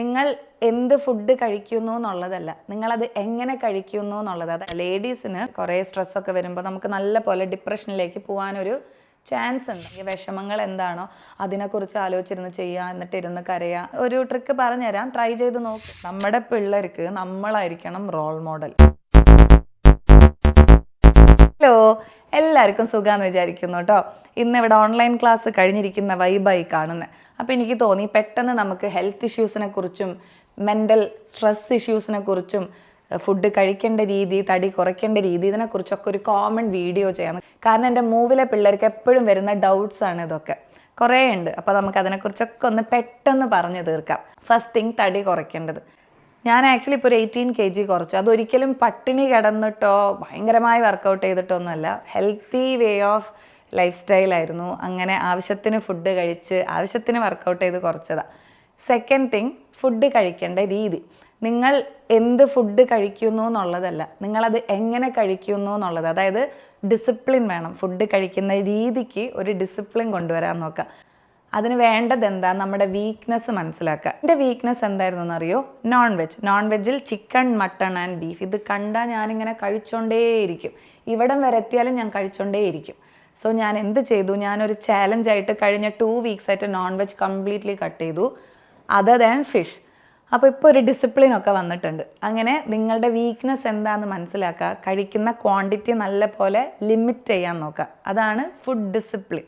നിങ്ങൾ എന്ത് ഫുഡ് കഴിക്കുന്നു എന്നുള്ളതല്ല, നിങ്ങളത് എങ്ങനെ കഴിക്കുന്നു എന്നുള്ളത്. അത് ലേഡീസിന് കുറേ സ്ട്രെസ്സൊക്കെ വരുമ്പോൾ നമുക്ക് നല്ല പോലെ ഡിപ്രഷനിലേക്ക് പോകാനൊരു ചാൻസ് ഉണ്ട്. ഈ വിഷമങ്ങൾ എന്താണോ അതിനെക്കുറിച്ച് ആലോചിച്ചിരുന്ന് ചെയ്യുക, എന്നിട്ട് ഇരുന്ന് കരയുക. ഒരു ട്രിക്ക് പറഞ്ഞുതരാം, ട്രൈ ചെയ്ത് നോക്കും. നമ്മുടെ പിള്ളേർക്ക് നമ്മളായിരിക്കണം റോൾ മോഡൽ. ഹലോ, എല്ലാവർക്കും സുഖാന്ന് വിചാരിക്കുന്നു കേട്ടോ. ഇന്നിവിടെ ഓൺലൈൻ ക്ലാസ് കഴിഞ്ഞിരിക്കുന്ന വൈബായി കാണുന്നത്. അപ്പോൾ എനിക്ക് തോന്നി പെട്ടെന്ന് നമുക്ക് ഹെൽത്ത് ഇഷ്യൂസിനെ കുറിച്ചും മെൻ്റൽ സ്ട്രെസ് ഇഷ്യൂസിനെ കുറിച്ചും ഫുഡ് കഴിക്കേണ്ട രീതി, തടി കുറയ്ക്കേണ്ട രീതി, ഇതിനെക്കുറിച്ചൊക്കെ ഒരു കോമൺ വീഡിയോ ചെയ്യാം. കാരണം എൻ്റെ മൂവിലെ പിള്ളേർക്ക് എപ്പോഴും വരുന്ന ഡൗട്ട്സ് ആണ് ഇതൊക്കെ, കുറേ ഉണ്ട്. അപ്പോൾ നമുക്ക് അതിനെക്കുറിച്ചൊക്കെ ഒന്ന് പെട്ടെന്ന് പറഞ്ഞു തീർക്കാം. ഫസ്റ്റ് തിങ്, തടി കുറയ്ക്കേണ്ടത്. ഞാൻ ആക്ച്വലി ഇപ്പോൾ ഒരു 18 kg കുറച്ചു. അതൊരിക്കലും പട്ടിണി കിടന്നിട്ടോ ഭയങ്കരമായി വർക്കൗട്ട് ചെയ്തിട്ടോ ഒന്നുമല്ല. ഹെൽത്തി വേ ഓഫ് ലൈഫ് സ്റ്റൈലായിരുന്നു. അങ്ങനെ ആവശ്യത്തിന് ഫുഡ് കഴിച്ച് ആവശ്യത്തിന് വർക്കൗട്ട് ചെയ്ത് കുറച്ചതാണ്. സെക്കൻഡ് തിങ്, ഫുഡ് കഴിക്കേണ്ട രീതി. നിങ്ങൾ എന്ത് ഫുഡ് കഴിക്കുന്നു എന്നുള്ളതല്ല, നിങ്ങളത് എങ്ങനെ കഴിക്കുന്നു എന്നുള്ളത്. അതായത് ഡിസിപ്ലിൻ വേണം. ഫുഡ് കഴിക്കുന്ന രീതിക്ക് ഒരു ഡിസിപ്ലിൻ കൊണ്ടുവരാൻ നോക്കുക. അതിന് വേണ്ടത് എന്താ? നമ്മുടെ വീക്ക്നെസ് മനസ്സിലാക്കുക. എൻ്റെ വീക്ക്നെസ് എന്തായിരുന്നു എന്നറിയോ? നോൺ വെജിൽ ചിക്കൻ, മട്ടൺ ആൻഡ് ബീഫ്. ഇത് കണ്ടാൽ ഞാനിങ്ങനെ കഴിച്ചോണ്ടേയിരിക്കും. ഇവിടം വരെ എത്തിയാലും ഞാൻ കഴിച്ചോണ്ടേയിരിക്കും. സോ ഞാൻ എന്ത് ചെയ്തു? ഞാനൊരു ചാലഞ്ചായിട്ട് കഴിഞ്ഞ 2 weeks ആയിട്ട് നോൺ വെജ് കംപ്ലീറ്റ്ലി കട്ട് ചെയ്തു, അതർ ദാൻ ഫിഷ്. അപ്പോൾ ഇപ്പോൾ ഒരു ഡിസിപ്ലിനൊക്കെ വന്നിട്ടുണ്ട്. അങ്ങനെ നിങ്ങളുടെ വീക്ക്നെസ് എന്താണെന്ന് മനസ്സിലാക്കുക. കഴിക്കുന്ന ക്വാണ്ടിറ്റി നല്ല പോലെ ലിമിറ്റ് ചെയ്യാൻ നോക്കുക. അതാണ് ഫുഡ് ഡിസിപ്ലിൻ.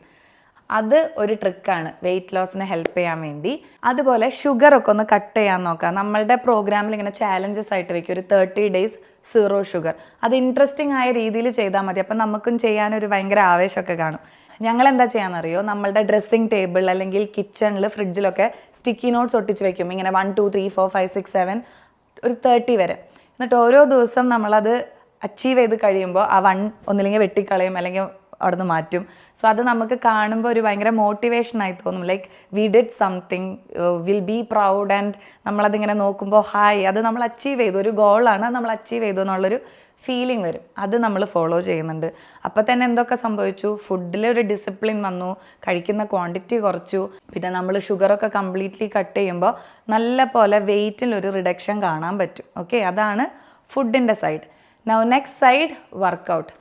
അത് ഒരു ട്രിക്കാണ് വെയിറ്റ് ലോസിനെ ഹെൽപ്പ് ചെയ്യാൻ വേണ്ടി. അതുപോലെ ഷുഗറൊക്കെ ഒന്ന് കട്ട് ചെയ്യാൻ നോക്കുക. നമ്മളുടെ പ്രോഗ്രാമിൽ ഇങ്ങനെ ചാലഞ്ചസ് ആയിട്ട് വയ്ക്കും, ഒരു 30 days 0 sugar. അത് ഇൻട്രസ്റ്റിംഗ് ആയ രീതിയിൽ ചെയ്താൽ മതി. അപ്പം നമുക്കും ചെയ്യാനൊരു ഭയങ്കര ആവേശമൊക്കെ കാണും. ഞങ്ങൾ എന്താ ചെയ്യാമെന്നറിയോ? നമ്മളുടെ ഡ്രസ്സിങ് ടേബിൾ അല്ലെങ്കിൽ കിച്ചണിൽ, ഫ്രിഡ്ജിലൊക്കെ സ്റ്റിക്കി നോട്ട്സ് ഒട്ടിച്ച് വയ്ക്കും. ഇങ്ങനെ 1 2 3 4 5 6 7 ഒരു 30 വരെ. എന്നിട്ട് ഓരോ ദിവസം നമ്മളത് അച്ചീവ് ചെയ്ത് കഴിയുമ്പോൾ ആ 1 ഒന്നില്ലെങ്കിൽ വെട്ടിക്കളയും, അല്ലെങ്കിൽ അവിടെ നിന്ന് മാറ്റും. സോ അത് നമുക്ക് കാണുമ്പോൾ ഒരു ഭയങ്കര മോട്ടിവേഷനായി തോന്നും. Like we did something, will be proud. And നമ്മളതിങ്ങനെ നോക്കുമ്പോൾ ഹായ്, അത് നമ്മൾ അച്ചീവ് ചെയ്തു, ഒരു ഗോളാണ്, നമ്മൾ അച്ചീവ് ചെയ്തു എന്നുള്ളൊരു ഫീലിംഗ് വരും. അത് നമ്മൾ ഫോളോ ചെയ്യുന്നുണ്ട്. അപ്പോൾ തന്നെ എന്തൊക്കെ സംഭവിച്ചു? ഫുഡിലൊരു ഡിസിപ്ലിൻ വന്നു, കഴിക്കുന്ന ക്വാണ്ടിറ്റി കുറച്ചു. പിന്നെ നമ്മൾ ഷുഗറൊക്കെ കംപ്ലീറ്റ്ലി കട്ട് ചെയ്യുമ്പോൾ നല്ല പോലെ വെയിറ്റിലൊരു റിഡക്ഷൻ കാണാൻ പറ്റും. ഓക്കെ, അതാണ് ഫുഡിൻ്റെ side. Now next side, workout.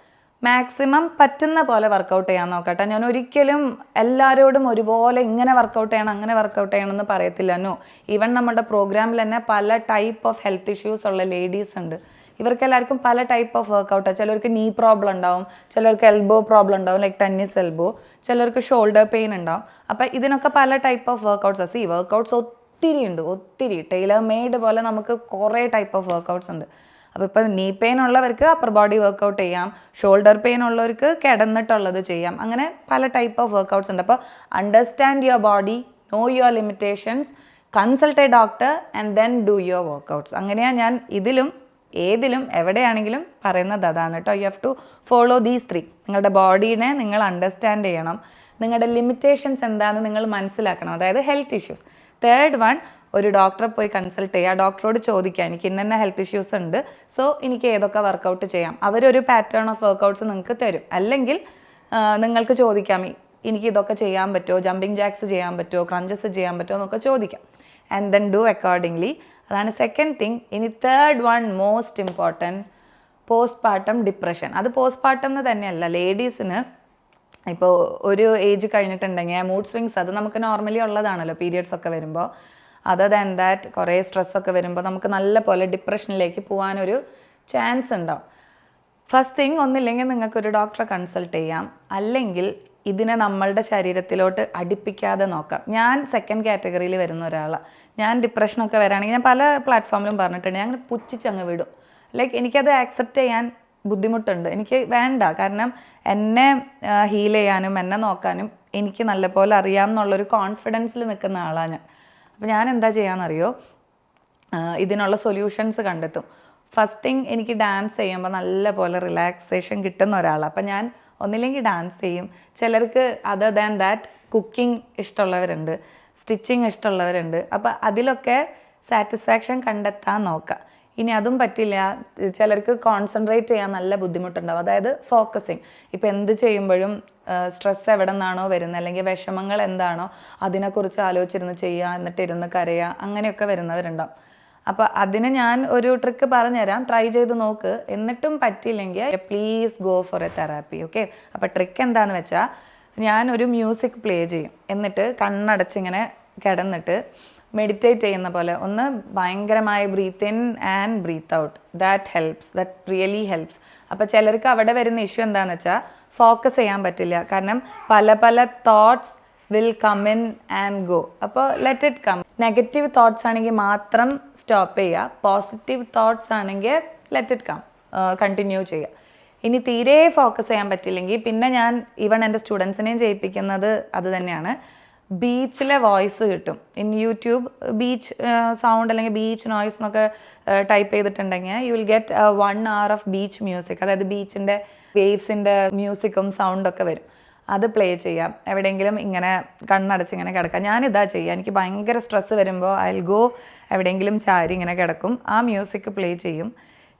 Maximum പറ്റുന്ന പോലെ വർക്കൗട്ട് ചെയ്യാൻ നോക്കട്ടെ. ഞാൻ ഒരിക്കലും എല്ലാവരോടും ഒരുപോലെ ഇങ്ങനെ വർക്കൗട്ട് ചെയ്യണം, അങ്ങനെ വർക്കൗട്ട് ചെയ്യണം എന്ന് പറയത്തില്ല. നോ, ഈവൻ നമ്മുടെ പ്രോഗ്രാമിൽ തന്നെ പല ടൈപ്പ് ഓഫ് ഹെൽത്ത് ഇഷ്യൂസ് ഉള്ള ലേഡീസ് ഉണ്ട്. ഇവർക്കെല്ലാവർക്കും പല ടൈപ്പ് ഓഫ് വർക്കൗട്ടാണ്. ചിലർക്ക് നീ പ്രോബ്ലം ഉണ്ടാവും, ചിലർക്ക് എൽബോ പ്രോബ്ലം ഉണ്ടാവും, ലൈക്ക് ടെന്നീസ് എൽബോ, ചിലർക്ക് ഷോൾഡർ പെയിൻ ഉണ്ടാവും. അപ്പം ഇതിനൊക്കെ പല ടൈപ്പ് ഓഫ് വർക്കൗട്ട്സ്. ഈ വർക്കൗട്ട്സ് ഒത്തിരി ഉണ്ട്, ഒത്തിരി ടൈലർ മെയ്ഡ് പോലെ നമുക്ക് കുറേ ടൈപ്പ് ഓഫ് വർക്കൗട്ട്സ് ഉണ്ട്. അപ്പോൾ ഇപ്പോൾ നീ പെയിൻ ഉള്ളവർക്ക് അപ്പർ ബോഡി വർക്കൗട്ട് ചെയ്യാം, ഷോൾഡർ പെയിൻ ഉള്ളവർക്ക് കിടന്നിട്ടുള്ളത് ചെയ്യാം. അങ്ങനെ പല ടൈപ്പ് ഓഫ് വർക്കൗട്ട്സ് ഉണ്ട്. അപ്പോൾ understand your body, know your limitations, consult a doctor and then do your workouts. അങ്ങനെയാണ് ഞാൻ ഇതിലും ഏതിലും എവിടെയാണെങ്കിലും പറയുന്നത് അതാണ് കേട്ടോ. You have to follow these 3. നിങ്ങളുടെ ബോഡീനെ നിങ്ങൾ അണ്ടർസ്റ്റാൻഡ് ചെയ്യണം, നിങ്ങളുടെ ലിമിറ്റേഷൻസ് എന്താണെന്ന് നിങ്ങൾ മനസ്സിലാക്കണം, അതായത് ഹെൽത്ത് ഇഷ്യൂസ്. തേർഡ് വൺ, ഒരു ഡോക്ടറെ പോയി കൺസൾട്ട് ചെയ്യുക. ഡോക്ടറോട് ചോദിക്കുക, എനിക്ക് ഇന്ന ഹെൽത്ത് ഇഷ്യൂസ് ഉണ്ട്, സോ എനിക്ക് ഏതൊക്കെ വർക്കൗട്ട് ചെയ്യാം. അവരൊരു പാറ്റേൺ ഓഫ് വർക്കൗട്ട്സ് നിങ്ങൾക്ക് തരും. അല്ലെങ്കിൽ നിങ്ങൾക്ക് ചോദിക്കാം, എനിക്ക് ഇതൊക്കെ ചെയ്യാൻ പറ്റുമോ, ജമ്പിങ് ജാക്സ് ചെയ്യാൻ പറ്റുമോ, ക്രഞ്ചസ് ചെയ്യാൻ പറ്റുമോ എന്നൊക്കെ ചോദിക്കാം. And then do accordingly. അതാണ് സെക്കൻഡ് തിങ്. ഇനി third one, most important, postpartum depression. അത് പോസ്റ്റ്പാർട്ടം എന്ന് തന്നെയല്ല, ലേഡീസിന് ഇപ്പോൾ ഒരു ഏജ് കഴിഞ്ഞിട്ടുണ്ടെങ്കിൽ മൂഡ് സ്വിങ്സ്, അത് നമുക്ക് നോർമലി ഉള്ളതാണല്ലോ പീരിയഡ്സ് ഒക്കെ വരുമ്പോൾ. അതർ ദാൻ ദാറ്റ് കുറേ സ്ട്രെസ്സൊക്കെ വരുമ്പോൾ നമുക്ക് നല്ല പോലെ ഡിപ്രഷനിലേക്ക് പോകാനൊരു ചാൻസ് ഉണ്ടാവും. ഫസ്റ്റ് തിങ്, ഒന്നില്ലെങ്കിൽ നിങ്ങൾക്കൊരു ഡോക്ടറെ കൺസൾട്ട് ചെയ്യാം, അല്ലെങ്കിൽ ഇതിനെ നമ്മളുടെ ശരീരത്തിലോട്ട് അടുപ്പിക്കാതെ നോക്കാം. ഞാൻ സെക്കൻഡ് കാറ്റഗറിയിൽ വരുന്ന ഒരാളാണ്. ഞാൻ ഡിപ്രഷനൊക്കെ വരാണെങ്കിൽ ഞാൻ പല പ്ലാറ്റ്ഫോമിലും പറഞ്ഞിട്ടുണ്ട്, ഞാൻ പുച്ഛിച്ചങ്ങ് വിടും. ലൈക്ക് എനിക്കത് ആക്സെപ്റ്റ് ചെയ്യാൻ ബുദ്ധിമുട്ടുണ്ട്, എനിക്ക് വേണ്ട. കാരണം എന്നെ ഹീൽ ചെയ്യാനും എന്നെ നോക്കാനും എനിക്ക് നല്ലപോലെ അറിയാം എന്നുള്ളൊരു കോൺഫിഡൻസിൽ നിൽക്കുന്ന ആളാണ് ഞാൻ. അപ്പോൾ ഞാൻ എന്താ ചെയ്യാമെന്നറിയോ? ഇതിനുള്ള സൊല്യൂഷൻസ് കണ്ടെത്തും. ഫസ്റ്റ് തിങ്, എനിക്ക് ഡാൻസ് ചെയ്യുമ്പോൾ നല്ല പോലെ റിലാക്സേഷൻ കിട്ടുന്ന ഒരാളാണ്. അപ്പം ഞാൻ ഒന്നില്ലെങ്കിൽ ഡാൻസ് ചെയ്യും. ചിലർക്ക് അതർ ദാൻ ദാറ്റ് കുക്കിംഗ് ഇഷ്ടമുള്ളവരുണ്ട്, സ്റ്റിച്ചിങ് ഇഷ്ടമുള്ളവരുണ്ട്. അപ്പോൾ അതിലൊക്കെ സാറ്റിസ്ഫാക്ഷൻ കണ്ടെത്താൻ നോക്കുക. ഇനി അതും പറ്റില്ല, ചിലർക്ക് കോൺസെൻട്രേറ്റ് ചെയ്യാൻ നല്ല ബുദ്ധിമുട്ടുണ്ടാവും, അതായത് ഫോക്കസിങ്. ഇപ്പോൾ എന്ത് ചെയ്യുമ്പോഴും സ്ട്രെസ് എവിടെ നിന്നാണോ വരുന്നത് അല്ലെങ്കിൽ വിഷമങ്ങൾ എന്താണോ അതിനെക്കുറിച്ച് ആലോചിച്ചിരുന്ന് ചെയ്യുക, എന്നിട്ട് ഇരുന്ന് കരയുക, അങ്ങനെയൊക്കെ വരുന്നവരുണ്ടാവും. അപ്പോൾ അതിന് ഞാൻ ഒരു ട്രിക്ക് പറഞ്ഞുതരാം, ട്രൈ ചെയ്ത് നോക്ക്. എന്നിട്ടും പറ്റിയില്ലെങ്കിൽ please go for A therapy. Okay. അപ്പോൾ ട്രിക്ക് എന്താണെന്ന് വെച്ചാൽ, ഞാൻ ഒരു മ്യൂസിക് പ്ലേ ചെയ്യും, എന്നിട്ട് കണ്ണടച്ചിങ്ങനെ കിടന്നിട്ട് മെഡിറ്റേറ്റ് ചെയ്യുന്ന പോലെ ഒന്ന് ഭയങ്കരമായി breathe in and breathe out. That really helps. അപ്പോൾ ചിലർക്ക് അവിടെ വരുന്ന ഇഷ്യൂ എന്താണെന്ന് വെച്ചാൽ ഫോക്കസ് ചെയ്യാൻ പറ്റില്ല, കാരണം പല പല thoughts will come in and go. അപ്പോൾ let it come. Negative thoughts ആണെങ്കിൽ മാത്രം സ്റ്റോപ്പ് ചെയ്യുക, പോസിറ്റീവ് തോട്ട്സ് ആണെങ്കിൽ ലെറ്റ് ഇറ്റ് കം, കണ്ടിന്യൂ ചെയ്യുക. ഇനി തീരെ ഫോക്കസ് ചെയ്യാൻ പറ്റില്ലെങ്കിൽ പിന്നെ ഞാൻ ഈവൺ എൻ്റെ സ്റ്റുഡൻസിനെയും ചെയ്യിപ്പിക്കുന്നത് അത് തന്നെയാണ്. ബീച്ചിലെ വോയിസ് കിട്ടും ഇൻ യൂട്യൂബ്. ബീച്ച് സൗണ്ട് അല്ലെങ്കിൽ ബീച്ച് നോയ്സ് എന്നൊക്കെ ടൈപ്പ് ചെയ്തിട്ടുണ്ടെങ്കിൽ you will get 1 hour of beach music. അതായത് ബീച്ചിൻ്റെ വേവ്സിൻ്റെ മ്യൂസിക്കും സൗണ്ടൊക്കെ വരും. അത് പ്ലേ ചെയ്യാം. എവിടെയെങ്കിലും ഇങ്ങനെ കണ്ണടച്ച് ഇങ്ങനെ കിടക്കാം. ഞാനിതാ ചെയ്യുക. എനിക്ക് ഭയങ്കര സ്ട്രെസ്സ് വരുമ്പോൾ ഐ വിൽ ഗോ എവിടെയെങ്കിലും ചാരി ഇങ്ങനെ കിടക്കും, ആ മ്യൂസിക് പ്ലേ ചെയ്യും.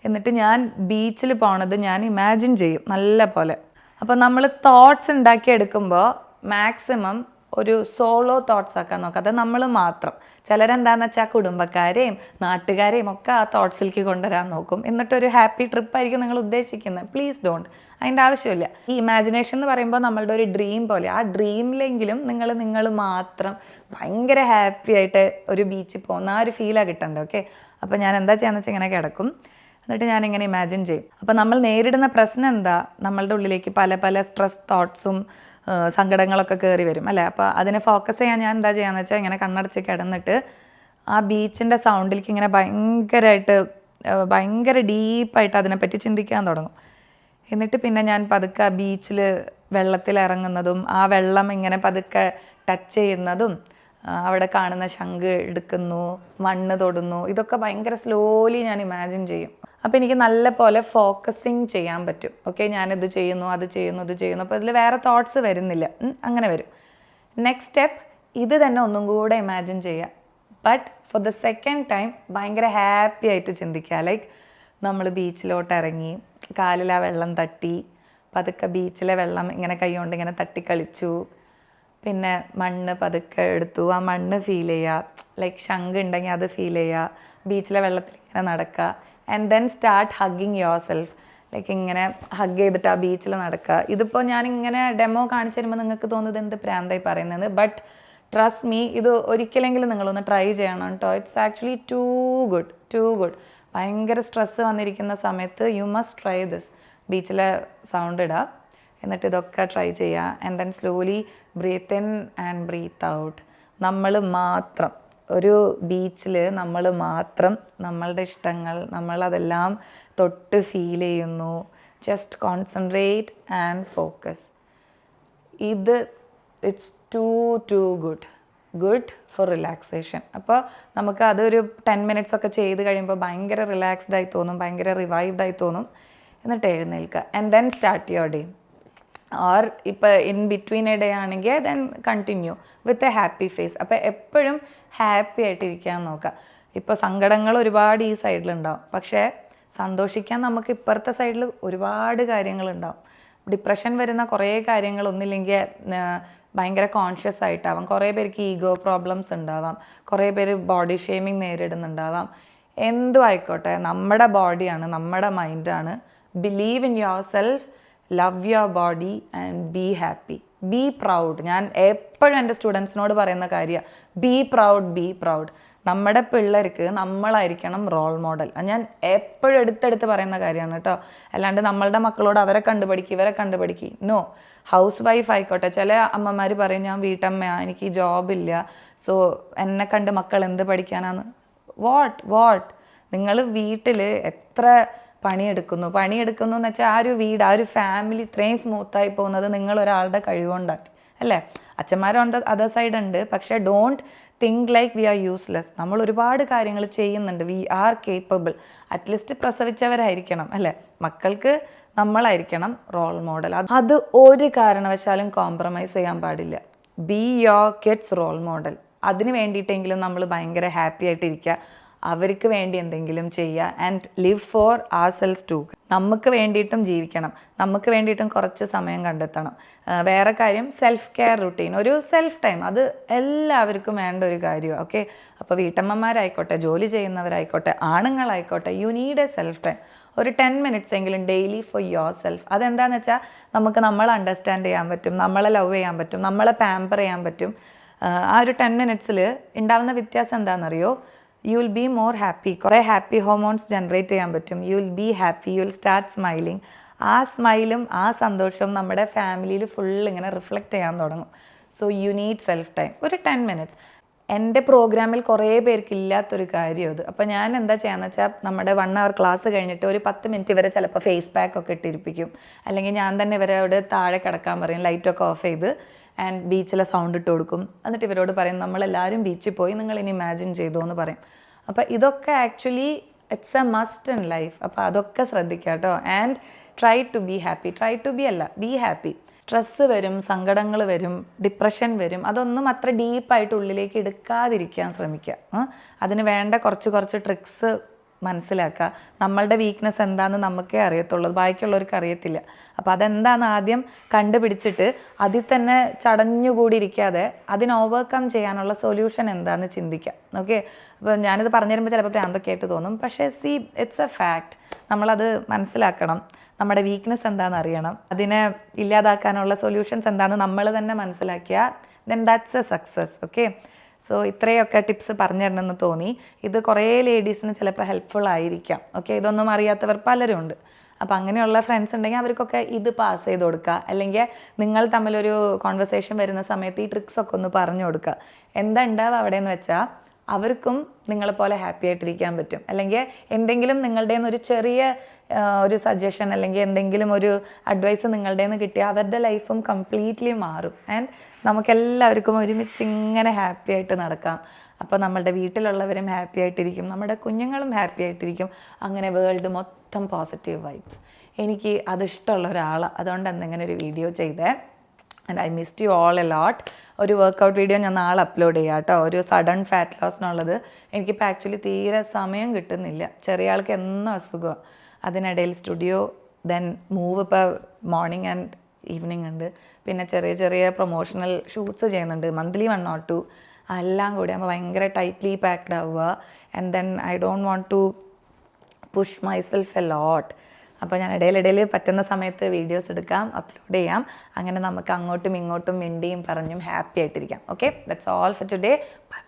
എന്നിട്ട് ഞാൻ ബീച്ചിൽ പോണത് ഞാൻ ഇമാജിൻ ചെയ്യും നല്ല പോലെ. അപ്പോൾ നമ്മൾ തോട്ട്സ് ഉണ്ടാക്കിയെടുക്കുമ്പോൾ മാക്സിമം ഒരു സോളോ തോട്ട്സ് ആക്കാൻ നോക്കുക. അത് നമ്മൾ മാത്രം. ചിലരെന്താണെന്ന് വെച്ചാൽ കുടുംബക്കാരെയും നാട്ടുകാരെയും ഒക്കെ ആ തോട്ട്സിലേക്ക് കൊണ്ടുവരാൻ നോക്കും. എന്നിട്ടൊരു ഹാപ്പി ട്രിപ്പായിരിക്കും നിങ്ങൾ ഉദ്ദേശിക്കുന്നത്. Please don't. അതിൻ്റെ ആവശ്യമില്ല. ഈ ഇമാജിനേഷൻ എന്ന് പറയുമ്പോൾ നമ്മളുടെ ഒരു ഡ്രീം പോലെ, ആ ഡ്രീമിലെങ്കിലും നിങ്ങൾ മാത്രം ഭയങ്കര ഹാപ്പി ആയിട്ട് ഒരു ബീച്ചിൽ പോകുന്ന ആ ഒരു ഫീലാണ് കിട്ടേണ്ടത്. ഓക്കെ. അപ്പോൾ ഞാൻ എന്താ ചെയ്യാന്ന് വെച്ചാൽ ഇങ്ങനെ കിടക്കും, എന്നിട്ട് ഞാനിങ്ങനെ ഇമാജിൻ ചെയ്യും. അപ്പോൾ നമ്മൾ നേരിടുന്ന പ്രശ്നം എന്താ, നമ്മളുടെ ഉള്ളിലേക്ക് പല പല സ്ട്രെസ് തോട്ട്സും സങ്കടങ്ങളൊക്കെ കയറി വരും അല്ലേ. അപ്പോൾ അതിനെ ഫോക്കസ് ചെയ്യാൻ ഞാൻ എന്താ ചെയ്യാന്ന് വെച്ചാൽ ഇങ്ങനെ കണ്ണടച്ച് കിടന്നിട്ട് ആ ബീച്ചിൻ്റെ സൗണ്ടിലേക്ക് ഇങ്ങനെ ഭയങ്കര ഡീപ്പായിട്ട് അതിനെപ്പറ്റി ചിന്തിക്കാൻ തുടങ്ങും. എന്നിട്ട് പിന്നെ ഞാൻ പതുക്കെ ബീച്ചിൽ വെള്ളത്തിൽ ഇറങ്ങുന്നതും ആ വെള്ളം ഇങ്ങനെ പതുക്കെ ടച്ച് ചെയ്യുന്നതും അവിടെ കാണുന്ന ശംഖ് എടുക്കുന്നു, മണ്ണ് തൊടുന്നു, ഇതൊക്കെ ഭയങ്കര സ്ലോലി ഞാൻ ഇമാജിൻ ചെയ്യും. അപ്പോൾ എനിക്ക് നല്ല പോലെ ഫോക്കസിങ് ചെയ്യാൻ പറ്റും. ഓക്കെ, ഞാനിത് ചെയ്യുന്നു, അത് ചെയ്യുന്നു, ഇത് ചെയ്യുന്നു. അപ്പോൾ ഇതിൽ വേറെ തോട്ട്സ് വരുന്നില്ല, അങ്ങനെ വരും. നെക്സ്റ്റ് സ്റ്റെപ്പ്, ഇത് തന്നെ ഒന്നും കൂടെ ഇമാജിൻ ചെയ്യുക. But for the second time ഭയങ്കര ഹാപ്പി ആയിട്ട് ചിന്തിക്കുക. ലൈക്ക് നമ്മൾ ബീച്ചിലോട്ട് ഇറങ്ങി, കാലിൽ ആ വെള്ളം തട്ടി, പതുക്കെ ബീച്ചിലെ വെള്ളം ഇങ്ങനെ കൈ കൊണ്ട് ഇങ്ങനെ തട്ടിക്കളിച്ചു. പിന്നെ മണ്ണ് പതുക്കെ എടുത്തു, ആ മണ്ണ് ഫീൽ ചെയ്യുക. ലൈക്ക് ശംഖ് ഉണ്ടെങ്കിൽ അത് ഫീൽ ചെയ്യുക. ബീച്ചിലെ വെള്ളത്തിൽ ഇങ്ങനെ നടക്കുക. And then start hugging your self. Like ഇങ്ങനെ ഹഗ് ചെയ്തിട്ട് ആ ബീച്ചിൽ നടക്കുക. ഇതിപ്പോൾ ഞാനിങ്ങനെ ഡെമോ കാണിച്ചു തരുമ്പോൾ നിങ്ങൾക്ക് തോന്നുന്നത് എന്ത് പ്രാന്തായി പറയുന്നത്. ബട്ട് ട്രസ്റ്റ് മീ, ഇത് ഒരിക്കലെങ്കിലും നിങ്ങളൊന്ന് ട്രൈ ചെയ്യണം കേട്ടോ. It's actually too good. ഭയങ്കര സ്ട്രെസ്സ് വന്നിരിക്കുന്ന സമയത്ത് യു മസ്റ്റ് ട്രൈ ദിസ്. ബീച്ചിലെ സൗണ്ട് ഇടുക, എന്നിട്ട് ഇതൊക്കെ ട്രൈ ചെയ്യുക. And then slowly breathe in and breathe out. നമ്മൾ മാത്രം ഒരു ബീച്ചിൽ നമ്മൾ മാത്രം നമ്മളുടെ ഇഷ്ടങ്ങൾ നമ്മളതെല്ലാം തൊട്ട് ഫീൽ ചെയ്യുന്നു. Just concentrate and focus. ഇത് it's too good for relaxation. അപ്പോൾ നമുക്ക് അതൊരു 10 minutes ഒക്കെ ചെയ്ത് കഴിയുമ്പോൾ ഭയങ്കര റിലാക്സ്ഡ് ആയി തോന്നും, ഭയങ്കര റിവൈവ്ഡ് ആയി തോന്നും. എന്നിട്ട് എഴുന്നേൽക്കുക and then start your day. Or ഇപ്പോൾ ഇൻ ബിറ്റ്വീൻ എ ഡേ ആണെങ്കിൽ then continue with a happy face. അപ്പോൾ എപ്പോഴും ഹാപ്പി ആയിട്ടിരിക്കാൻ നോക്കുക. ഇപ്പോൾ സങ്കടങ്ങൾ ഒരുപാട് ഈ സൈഡിലുണ്ടാവും, പക്ഷേ സന്തോഷിക്കാൻ നമുക്ക് ഇപ്പുറത്തെ സൈഡിൽ ഒരുപാട് കാര്യങ്ങളുണ്ടാവും. ഡിപ്രഷൻ വരുന്ന കുറേ കാര്യങ്ങളൊന്നുമില്ലെങ്കിൽ ഭയങ്കര കോൺഷ്യസ് ആയിട്ടാവാം. കുറേ പേർക്ക് ഈഗോ പ്രോബ്ലംസ് ഉണ്ടാവാം, കുറേ പേര് ബോഡി ഷേമിങ് നേരിടുന്നുണ്ടാവാം. എന്തും ആയിക്കോട്ടെ, നമ്മുടെ ബോഡിയാണ്, നമ്മുടെ മൈൻഡാണ്. Believe in yourself, love your body and be happy, be proud. ഞാൻ എപ്പോഴും എൻ്റെ സ്റ്റുഡൻസിനോട് പറയുന്ന കാര്യമാണ്, ബി പ്രൗഡ്. നമ്മുടെ പിള്ളേർക്ക് നമ്മളായിരിക്കണം റോൾ മോഡൽ. ഞാൻ എപ്പോഴും എടുത്തെടുത്ത് പറയുന്ന കാര്യമാണ് കേട്ടോ. അല്ലാണ്ട് നമ്മളുടെ മക്കളോട് അവരെ കണ്ടുപഠിക്കുക നോ. ഹൗസ് വൈഫ് ആയിക്കോട്ടെ, ചില അമ്മമാർ പറയും ഞാൻ വീട്ടമ്മയാണ്, എനിക്ക് ജോബില്ല, സോ എന്നെ കണ്ട് മക്കൾ എന്ത് പഠിക്കാനാന്ന്. വാട്ട് നിങ്ങൾ വീട്ടിൽ എത്ര പണിയെടുക്കുന്നു എന്ന് വെച്ചാൽ ആ ഒരു വീട്, ആ ഒരു ഫാമിലി ഇത്രയും സ്മൂത്തായി പോകുന്നത് നിങ്ങളൊരാളുടെ കഴിവുകൊണ്ടാണ് അല്ലേ. അച്ഛന്മാർ ഓൺ ദ അതർ സൈഡ് ഉണ്ട്, പക്ഷേ don't think like we are useless. നമ്മൾ ഒരുപാട് കാര്യങ്ങൾ ചെയ്യുന്നുണ്ട്, വി ആർ കേപ്പബിൾ. അറ്റ്ലീസ്റ്റ് പ്രസവിച്ചവരായിരിക്കണം അല്ലേ, മക്കൾക്ക് നമ്മളായിരിക്കണം റോൾ മോഡൽ. അത് ഒരു കാരണവശാലും കോംപ്രമൈസ് ചെയ്യാൻ പാടില്ല. Be your kids role model. അതിന് വേണ്ടിയിട്ടെങ്കിലും നമ്മൾ ഭയങ്കര ഹാപ്പി ആയിട്ടിരിക്കുക, അവർക്ക് വേണ്ടി എന്തെങ്കിലും ചെയ്യുക. And live for ourselves too. നമുക്ക് വേണ്ടിയിട്ടും ജീവിക്കണം, നമുക്ക് വേണ്ടിയിട്ടും കുറച്ച് സമയം കണ്ടെത്തണം. വേറെ കാര്യം സെൽഫ് കെയർ റുട്ടീൻ, ഒരു സെൽഫ് ടൈം, അത് എല്ലാവർക്കും വേണ്ട ഒരു കാര്യമാണ്. ഓക്കെ, അപ്പോൾ വീട്ടമ്മമാരായിക്കോട്ടെ, ജോലി ചെയ്യുന്നവരായിക്കോട്ടെ, ആണുങ്ങളായിക്കോട്ടെ, you need a self time. ഒരു 10 മിനിറ്റ്സ് എങ്കിലും ഡെയിലി ഫോർ യുവർ സെൽഫ്. അതെന്താണെന്ന് വെച്ചാൽ നമുക്ക് നമ്മളെ അണ്ടർസ്റ്റാൻഡ് ചെയ്യാൻ പറ്റും, നമ്മളെ ലവ് ചെയ്യാൻ പറ്റും, നമ്മളെ പാമ്പർ ചെയ്യാൻ പറ്റും. ആ ഒരു 10 മിനിറ്റ്സിൽ ഉണ്ടാവുന്ന വ്യത്യാസം എന്താണെന്നറിയോ? You will be more happy. കുറേ ഹാപ്പി ഹോർമോൺസ് ജനറേറ്റ് ചെയ്യാൻ പറ്റും. You will be happy, you will start smiling. ആ സ്മൈലും ആ സന്തോഷവും നമ്മുടെ ഫാമിലിയിൽ ഫുൾ ഇങ്ങനെ റിഫ്ലക്റ്റ് ചെയ്യാൻ തുടങ്ങും. So you need self time. ഒരു 10 മിനിറ്റ്സ്. എൻ്റെ പ്രോഗ്രാമിൽ കുറേ പേർക്ക് ഇല്ലാത്തൊരു കാര്യം അത്. അപ്പോൾ ഞാൻ എന്താ ചെയ്യാന്ന് വെച്ചാൽ, നമ്മുടെ 1 അവർ ക്ലാസ് കഴിഞ്ഞിട്ട് ഒരു 10 മിനിറ്റ് ഇവരെ ചിലപ്പോൾ ഫേസ് പാക്ക് ഒക്കെ ഇട്ടിരിപ്പിക്കും, അല്ലെങ്കിൽ ഞാൻ തന്നെ ഇവരോട് താഴെ കിടക്കാൻ പറയും, ലൈറ്റൊക്കെ ഓഫ് ചെയ്ത്, ആൻഡ് ബീച്ചിലെ സൗണ്ട് ഇട്ട് കൊടുക്കും. എന്നിട്ട് ഇവരോട് പറയും, നമ്മളെല്ലാവരും ബീച്ചിൽ പോയി, നിങ്ങൾ ഇനി ഇമാജിൻ ചെയ്തോ എന്ന് പറയും. അപ്പോൾ ഇതൊക്കെ actually it's a must in life. അപ്പോൾ അതൊക്കെ ശ്രദ്ധിക്കുക കേട്ടോ. And try to be happy. Try to be അല്ല, ബി ഹാപ്പി. സ്ട്രെസ്സ് വരും, സങ്കടങ്ങൾ വരും, ഡിപ്രഷൻ വരും, അതൊന്നും അത്ര ഡീപ്പായിട്ട് ഉള്ളിലേക്ക് എടുക്കാതിരിക്കാൻ ശ്രമിക്കുക. അതിന് വേണ്ട കുറച്ച് ട്രിക്സ് മനസ്സിലാക്കുക. നമ്മളുടെ വീക്ക്നെസ് എന്താണെന്ന് നമുക്കേ അറിയത്തുള്ളൂ, ബാക്കിയുള്ളവർക്ക് അറിയത്തില്ല. അപ്പോൾ അതെന്താണെന്ന് ആദ്യം കണ്ടുപിടിച്ചിട്ട് അതിൽ തന്നെ ചടഞ്ഞുകൂടിയിരിക്കാതെ അതിന് ഓവർകം ചെയ്യാനുള്ള സൊല്യൂഷൻ എന്താണെന്ന് ചിന്തിക്കാം. ഓക്കെ, അപ്പോൾ ഞാനിത് പറഞ്ഞു തരുമ്പോൾ ചിലപ്പോൾ ഭ്രാന്തൊക്കെ ആയിട്ട് തോന്നും, പക്ഷേ ഇറ്റ്സ് എ ഫാക്റ്റ്. നമ്മളത് മനസ്സിലാക്കണം. നമ്മുടെ വീക്ക്നെസ് എന്താണെന്ന് അറിയണം, അതിനെ ഇല്ലാതാക്കാനുള്ള സൊല്യൂഷൻസ് എന്താണെന്ന് നമ്മൾ തന്നെ മനസ്സിലാക്കിയാൽ then that's A success. Okay, so ഇത്രയൊക്കെ ടിപ്സ് പറഞ്ഞു തരണമെന്ന് തോന്നി. ഇത് കുറേ ലേഡീസിന് ചിലപ്പോൾ ഹെൽപ്ഫുൾ ആയിരിക്കാം. ഓക്കെ, ഇതൊന്നും അറിയാത്തവർ പലരും ഉണ്ട്. അപ്പോൾ അങ്ങനെയുള്ള ഫ്രണ്ട്സ് ഉണ്ടെങ്കിൽ അവർക്കൊക്കെ ഇത് പാസ് ചെയ്ത് കൊടുക്കുക, അല്ലെങ്കിൽ നിങ്ങൾ തമ്മിലൊരു കോൺവെർസേഷൻ വരുന്ന സമയത്ത് ഈ ട്രിക്സൊക്കെ ഒന്ന് പറഞ്ഞു കൊടുക്കുക. എന്താ ഉണ്ടാവുക അവിടെ എന്ന് വെച്ചാൽ, അവർക്കും നിങ്ങളെപ്പോലെ ഹാപ്പി ആയിട്ടിരിക്കാൻ പറ്റും. അല്ലെങ്കിൽ എന്തെങ്കിലും നിങ്ങളുടെ ഒരു ചെറിയ ഒരു സജഷൻ അല്ലെങ്കിൽ എന്തെങ്കിലും ഒരു അഡ്വൈസ് നിങ്ങളുടെ നിന്ന് കിട്ടിയാൽ അവരുടെ ലൈഫും കംപ്ലീറ്റ്ലി മാറും. ആൻഡ് നമുക്കെല്ലാവർക്കും ഒരുമിച്ച് ഇങ്ങനെ ഹാപ്പി ആയിട്ട് നടക്കാം. അപ്പോൾ നമ്മളുടെ വീട്ടിലുള്ളവരും ഹാപ്പി ആയിട്ടിരിക്കും, നമ്മുടെ കുഞ്ഞുങ്ങളും ഹാപ്പി ആയിട്ടിരിക്കും. അങ്ങനെ വേൾഡ് മൊത്തം പോസിറ്റീവ് വൈബ്സ്. എനിക്ക് അതിഷ്ടമുള്ള ഒരാളാണ്, അതുകൊണ്ടാണ് ഇങ്ങനെ ഒരു വീഡിയോ ചെയ്തേ. And I missed you all a lot. ഒരു വർക്കൗട്ട് വീഡിയോ ഞാൻ നാളെ അപ്ലോഡ് ചെയ്യാം കേട്ടോ, ഒരു സഡൻ ഫാറ്റ് ലോസിനുള്ളത്. എനിക്കിപ്പോൾ ആക്ച്വലി തീരെ സമയം കിട്ടുന്നില്ല. ചെറിയ ആൾക്ക് എന്നും അസുഖമാണ്. അതിനിടയിൽ സ്റ്റുഡിയോ, ദെൻ മൂവ്, ഇപ്പോൾ മോർണിംഗ് ആൻഡ് ഈവനിങ് ഉണ്ട്. പിന്നെ ചെറിയ പ്രൊമോഷണൽ ഷൂട്ട്സ് ചെയ്യുന്നുണ്ട്, മന്ത്ലി 1 or 2. എല്ലാം കൂടി ആകുമ്പോൾ ഭയങ്കര ടൈറ്റ്ലി പാക്ഡ് ആവുക. And then I don't want to push myself a lot. അപ്പോൾ ഞാൻ ഇടയിൽ പറ്റുന്ന സമയത്ത് വീഡിയോസ് എടുക്കാം, അപ്ലോഡ് ചെയ്യാം. അങ്ങനെ നമുക്ക് അങ്ങോട്ടും ഇങ്ങോട്ടും മിണ്ടിയും പറഞ്ഞും ഹാപ്പി ആയിട്ടിരിക്കാം. Okay, that's all for today. By.